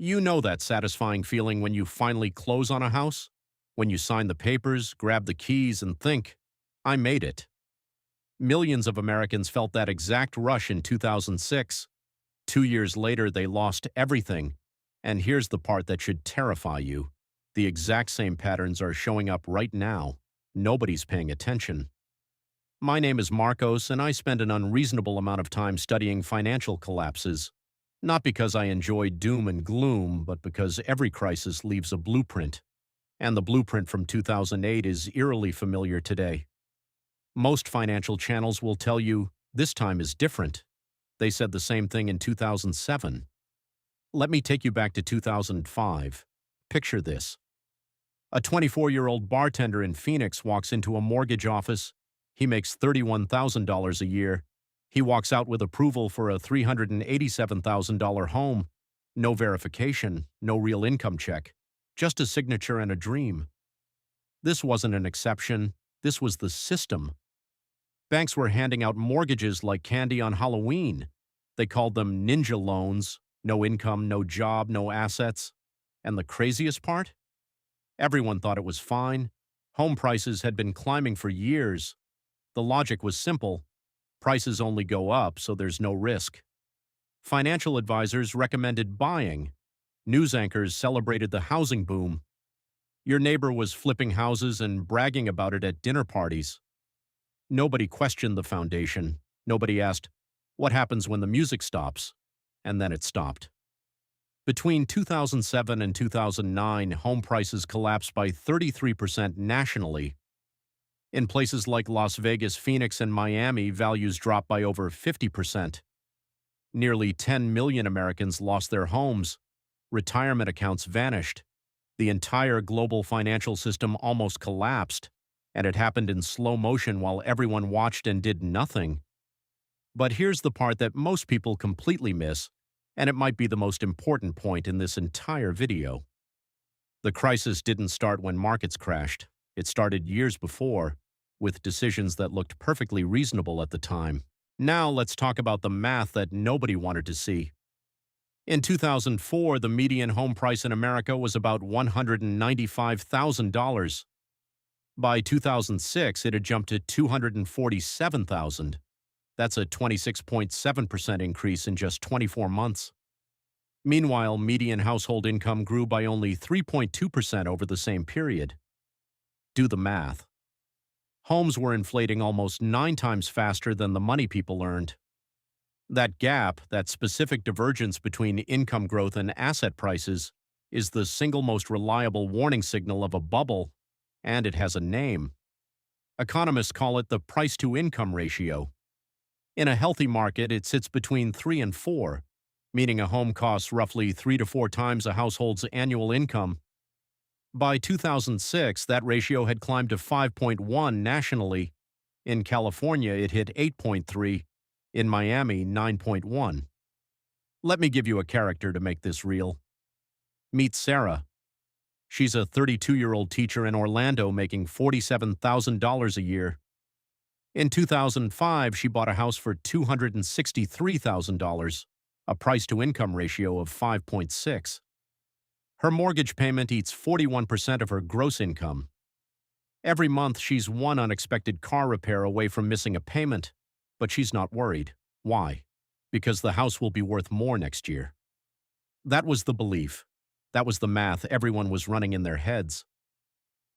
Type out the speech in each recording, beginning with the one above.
You know that satisfying feeling when you finally close on a house? When you sign the papers, grab the keys, and think, I made it. Millions of Americans felt that exact rush in 2006. 2 years later, they lost everything. And here's the part that should terrify you. The exact same patterns are showing up right now. Nobody's paying attention. My name is Marcos, and I spend an unreasonable amount of time studying financial collapses. Not because I enjoy doom and gloom, but because every crisis leaves a blueprint. And the blueprint from 2008 is eerily familiar today. Most financial channels will tell you, this time is different. They said the same thing in 2007. Let me take you back to 2005. Picture this. A 24-year-old bartender in Phoenix walks into a mortgage office. He makes $31,000 a year. He walks out with approval for a $387,000 home. No verification, no real income check. Just a signature and a dream. This wasn't an exception. This was the system. Banks were handing out mortgages like candy on Halloween. They called them ninja loans. No income, no job, no assets. And the craziest part? Everyone thought it was fine. Home prices had been climbing for years. The logic was simple. Prices only go up, so there's no risk. Financial advisors recommended buying. News anchors celebrated the housing boom. Your neighbor was flipping houses and bragging about it at dinner parties. Nobody questioned the foundation. Nobody asked, what happens when the music stops? And then it stopped. Between 2007 and 2009, home prices collapsed by 33% nationally. In places like Las Vegas, Phoenix, and Miami, values dropped by over 50%. Nearly 10 million Americans lost their homes. Retirement accounts vanished. The entire global financial system almost collapsed, and it happened in slow motion while everyone watched and did nothing. But here's the part that most people completely miss, and it might be the most important point in this entire video. The crisis didn't start when markets crashed. It started years before, with decisions that looked perfectly reasonable at the time. Now let's talk about the math that nobody wanted to see. In 2004, the median home price in America was about $195,000. By 2006, it had jumped to $247,000. That's a 26.7% increase in just 24 months. Meanwhile, median household income grew by only 3.2% over the same period. Do the math. Homes were inflating almost 9 times faster than the money people earned. That gap, that specific divergence between income growth and asset prices, is the single most reliable warning signal of a bubble, and it has a name. Economists call it the price-to-income ratio. In a healthy market, it sits between 3 and 4, meaning a home costs roughly 3 to 4 times a household's annual income. By 2006, that ratio had climbed to 5.1 nationally. In California, it hit 8.3. In Miami, 9.1. Let me give you a character to make this real. Meet Sarah. She's a 32-year-old teacher in Orlando making $47,000 a year. In 2005, she bought a house for $263,000, a price-to-income ratio of 5.6. Her mortgage payment eats 41% of her gross income. Every month, she's one unexpected car repair away from missing a payment. But she's not worried. Why? Because the house will be worth more next year. That was the belief. That was the math everyone was running in their heads.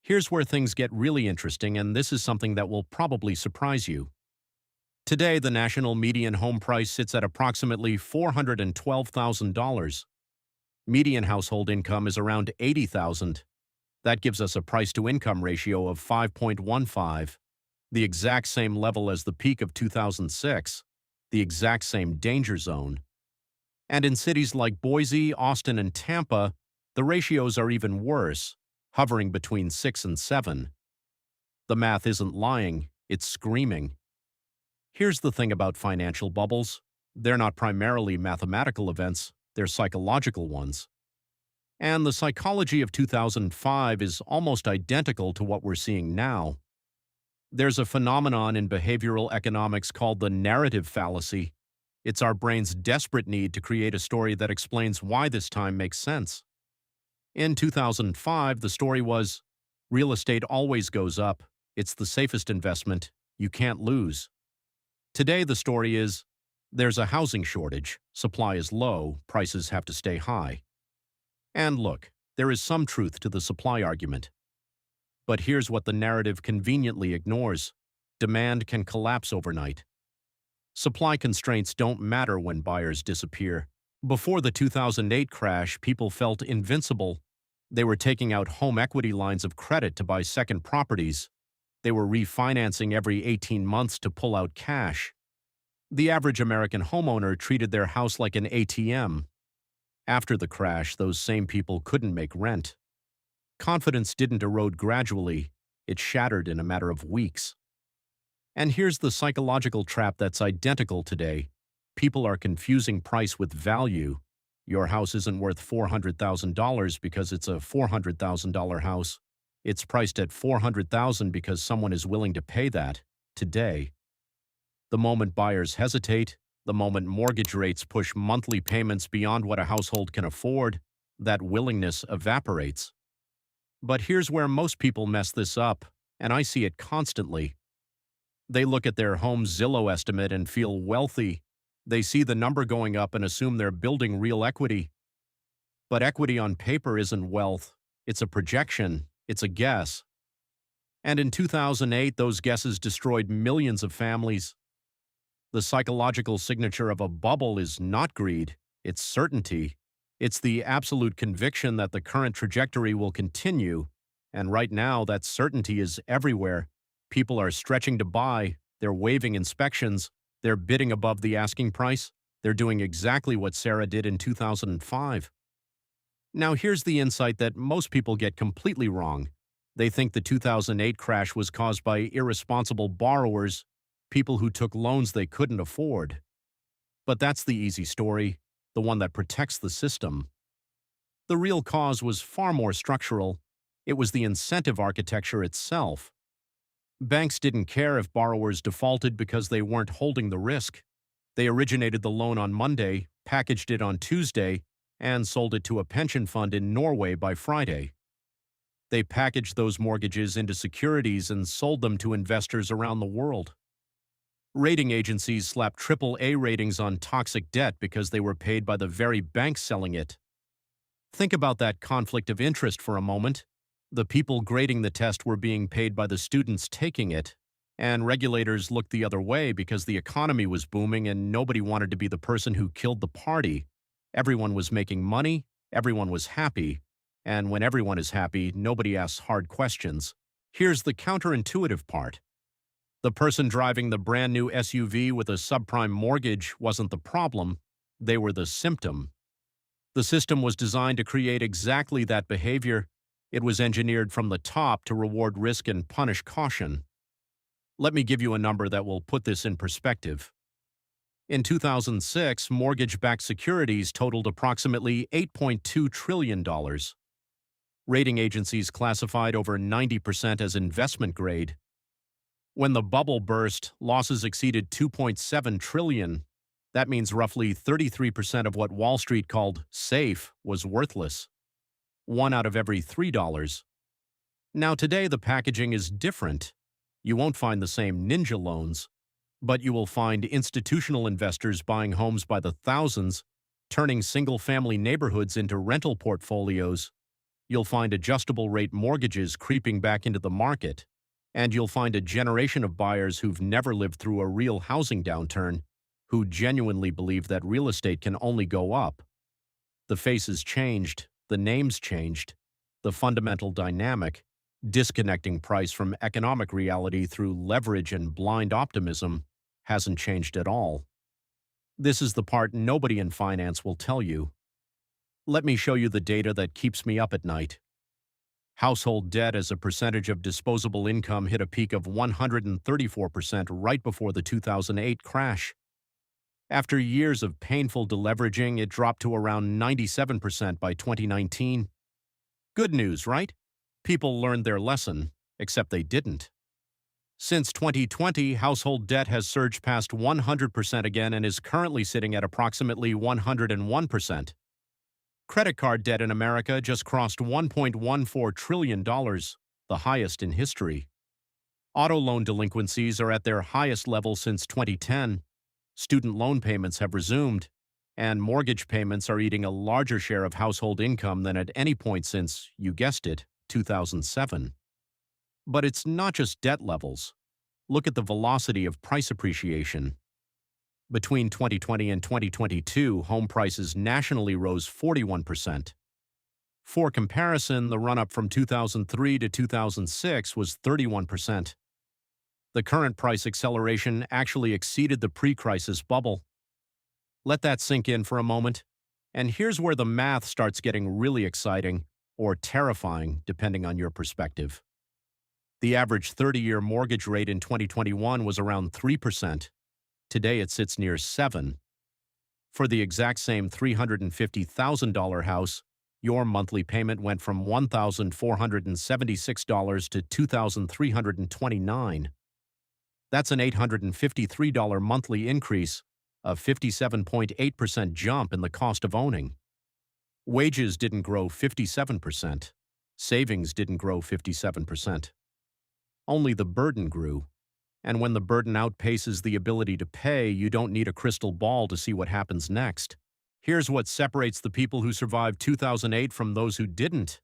Here's where things get really interesting, and this is something that will probably surprise you. Today, the national median home price sits at approximately $412,000. Median household income is around $80,000. That gives us a price-to-income ratio of 5.15. The exact same level as the peak of 2006, the exact same danger zone. And in cities like Boise, Austin, and Tampa, the ratios are even worse, hovering between 6 and 7. The math isn't lying, it's screaming. Here's the thing about financial bubbles. They're not primarily mathematical events, they're psychological ones. And the psychology of 2005 is almost identical to what we're seeing now. There's a phenomenon in behavioral economics called the narrative fallacy. It's our brain's desperate need to create a story that explains why this time makes sense. In 2005, the story was, real estate always goes up. It's the safest investment. You can't lose. Today, the story is, there's a housing shortage. Supply is low. Prices have to stay high. And look, there is some truth to the supply argument. But here's what the narrative conveniently ignores. Demand can collapse overnight. Supply constraints don't matter when buyers disappear. Before the 2008 crash, people felt invincible. They were taking out home equity lines of credit to buy second properties. They were refinancing every 18 months to pull out cash. The average American homeowner treated their house like an ATM. After the crash, those same people couldn't make rent. Confidence didn't erode gradually, it shattered in a matter of weeks. And here's the psychological trap that's identical today. People are confusing price with value. Your house isn't worth $400,000 because it's a $400,000 house. It's priced at $400,000 because someone is willing to pay that, today. The moment buyers hesitate, the moment mortgage rates push monthly payments beyond what a household can afford, that willingness evaporates. But here's where most people mess this up, and I see it constantly. They look at their home Zillow estimate and feel wealthy. They see the number going up and assume they're building real equity. But equity on paper isn't wealth. It's a projection. It's a guess. And in 2008, those guesses destroyed millions of families. The psychological signature of a bubble is not greed. It's certainty. It's the absolute conviction that the current trajectory will continue. And right now, that certainty is everywhere. People are stretching to buy. They're waiving inspections. They're bidding above the asking price. They're doing exactly what Sarah did in 2005. Now, here's the insight that most people get completely wrong. They think the 2008 crash was caused by irresponsible borrowers, people who took loans they couldn't afford. But that's the easy story, the one that protects the system. The real cause was far more structural. It was the incentive architecture itself. Banks didn't care if borrowers defaulted because they weren't holding the risk. They originated the loan on Monday, packaged it on Tuesday, and sold it to a pension fund in Norway by Friday. They packaged those mortgages into securities and sold them to investors around the world. Rating agencies slapped AAA ratings on toxic debt because they were paid by the very banks selling it. Think about that conflict of interest for a moment. The people grading the test were being paid by the students taking it, and regulators looked the other way because the economy was booming and nobody wanted to be the person who killed the party. Everyone was making money, everyone was happy, and when everyone is happy, nobody asks hard questions. Here's the counterintuitive part. The person driving the brand new SUV with a subprime mortgage wasn't the problem, they were the symptom. The system was designed to create exactly that behavior. It was engineered from the top to reward risk and punish caution. Let me give you a number that will put this in perspective. In 2006, mortgage-backed securities totaled approximately $8.2 trillion. Rating agencies classified over 90% as investment grade. When the bubble burst, losses exceeded $2.7 trillion. That means roughly 33% of what Wall Street called safe was worthless. 1 out of every $3. Now today the packaging is different. You won't find the same ninja loans, but you will find institutional investors buying homes by the thousands, turning single-family neighborhoods into rental portfolios. You'll find adjustable-rate mortgages creeping back into the market, and you'll find a generation of buyers who've never lived through a real housing downturn, who genuinely believe that real estate can only go up. The faces changed, the names changed, the fundamental dynamic, disconnecting price from economic reality through leverage and blind optimism, hasn't changed at all. This is the part nobody in finance will tell you. Let me show you the data that keeps me up at night. Household debt as a percentage of disposable income hit a peak of 134% right before the 2008 crash. After years of painful deleveraging, it dropped to around 97% by 2019. Good news, right? People learned their lesson, except they didn't. Since 2020, household debt has surged past 100% again and is currently sitting at approximately 101%. Credit card debt in America just crossed $1.14 trillion, the highest in history. Auto loan delinquencies are at their highest level since 2010. Student loan payments have resumed, and mortgage payments are eating a larger share of household income than at any point since, you guessed it, 2007. But it's not just debt levels. Look at the velocity of price appreciation. Between 2020 and 2022, home prices nationally rose 41%. For comparison, the run-up from 2003 to 2006 was 31%. The current price acceleration actually exceeded the pre-crisis bubble. Let that sink in for a moment. And here's where the math starts getting really exciting, or terrifying, depending on your perspective. The average 30-year mortgage rate in 2021 was around 3%. Today it sits near 7%. For the exact same $350,000 house, your monthly payment went from $1,476 to $2,329. That's an $853 monthly increase, a 57.8% jump in the cost of owning. Wages didn't grow 57%. Savings didn't grow 57%. Only the burden grew. And when the burden outpaces the ability to pay, you don't need a crystal ball to see what happens next. Here's what separates the people who survived 2008 from those who didn't.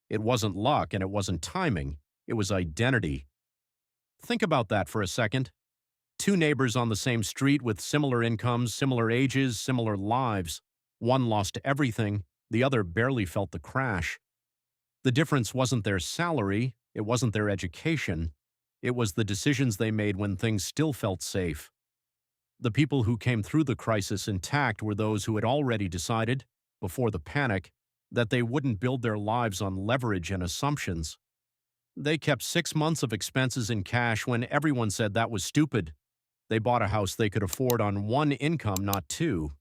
It wasn't luck and it wasn't timing. It was identity. Think about that for a second. Two neighbors on the same street with similar incomes, similar ages, similar lives. One lost everything, the other barely felt the crash. The difference wasn't their salary, it wasn't their education. It was the decisions they made when things still felt safe. The people who came through the crisis intact were those who had already decided, before the panic, that they wouldn't build their lives on leverage and assumptions. They kept 6 months of expenses in cash when everyone said that was stupid. They bought a house they could afford on one income, not two.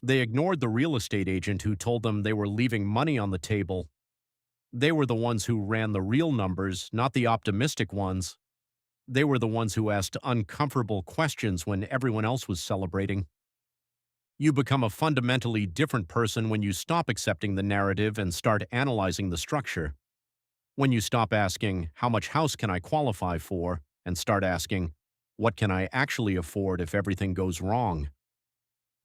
They ignored the real estate agent who told them they were leaving money on the table. They were the ones who ran the real numbers, not the optimistic ones. They were the ones who asked uncomfortable questions when everyone else was celebrating. You become a fundamentally different person when you stop accepting the narrative and start analyzing the structure. When you stop asking, how much house can I qualify for, and start asking, what can I actually afford if everything goes wrong?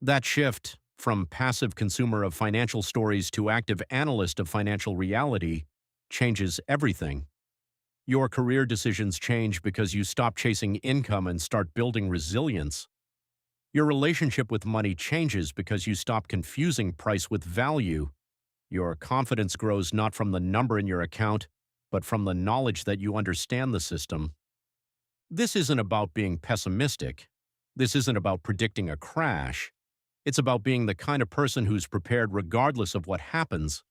That shift, from passive consumer of financial stories to active analyst of financial reality, changes everything. Your career decisions change because you stop chasing income and start building resilience. Your relationship with money changes because you stop confusing price with value. Your confidence grows not from the number in your account, but from the knowledge that you understand the system. This isn't about being pessimistic. This isn't about predicting a crash. It's about being the kind of person who's prepared regardless of what happens.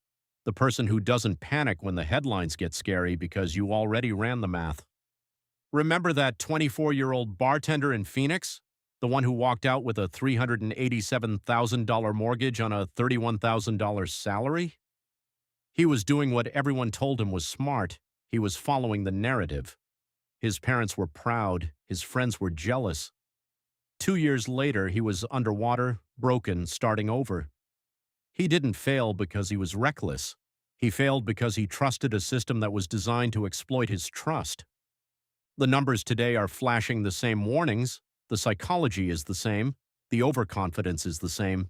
The person who doesn't panic when the headlines get scary because you already ran the math. Remember that 24-year-old bartender in Phoenix? The one who walked out with a $387,000 mortgage on a $31,000 salary? He was doing what everyone told him was smart. He was following the narrative. His parents were proud. His friends were jealous. 2 years later, he was underwater, broken, starting over. He didn't fail because he was reckless. He failed because he trusted a system that was designed to exploit his trust. The numbers today are flashing the same warnings. The psychology is the same. The overconfidence is the same.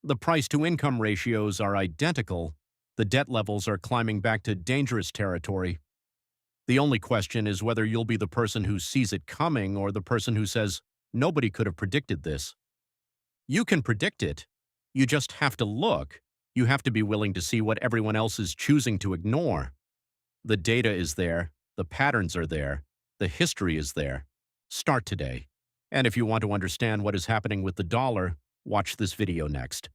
The price-to-income ratios are identical. The debt levels are climbing back to dangerous territory. The only question is whether you'll be the person who sees it coming or the person who says, nobody could have predicted this. You can predict it. You just have to look. You have to be willing to see what everyone else is choosing to ignore. The data is there. The patterns are there. The history is there. Start today. And if you want to understand what is happening with the dollar, watch this video next.